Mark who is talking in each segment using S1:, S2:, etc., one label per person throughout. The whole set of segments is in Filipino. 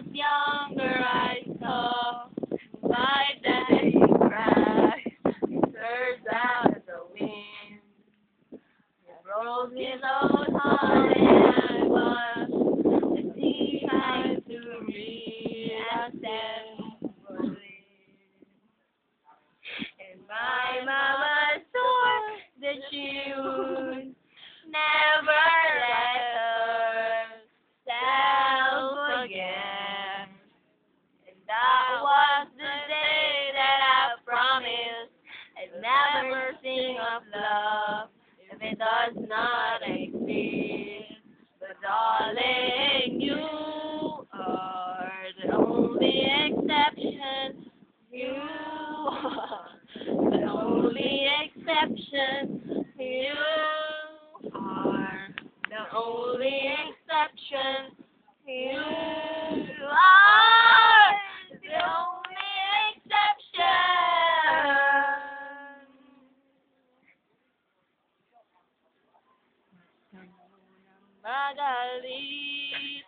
S1: Younger I saw my daddy cry. Surged out the wind. Rose his old heart and was the sea time to read and stand. And my mama swore that she would never let herself again. And that was the day that I promised I'd never sing of love if it does not exist. But darling, you are the only exception. You are the only exception. You are the only exception. You are the only exception. Magalit,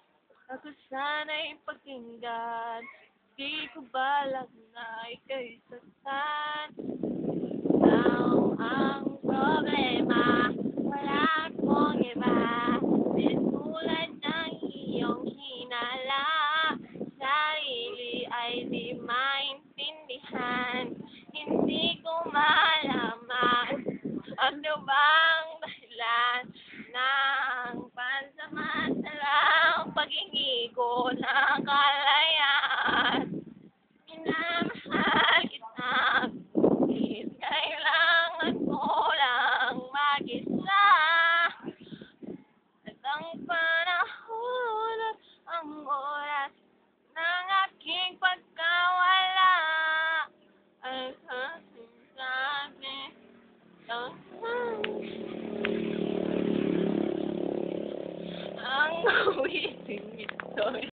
S1: ako sana'y pakinggan. Di ko balak na ika'y saktan. Ikaw ang problema, wala akong iba. Tulad ng iyong hinala, sarili ay di maintindihan. Hindi ko malaman ano bang dahilan ng pansamantalang paghingi ko ng kalayaan. Minamahal kita, ngunit kailangan ko lang mag-isa. At ang panahon at ang oras ng aking pagkawala ay kasinsabi ng ang awiting ito'y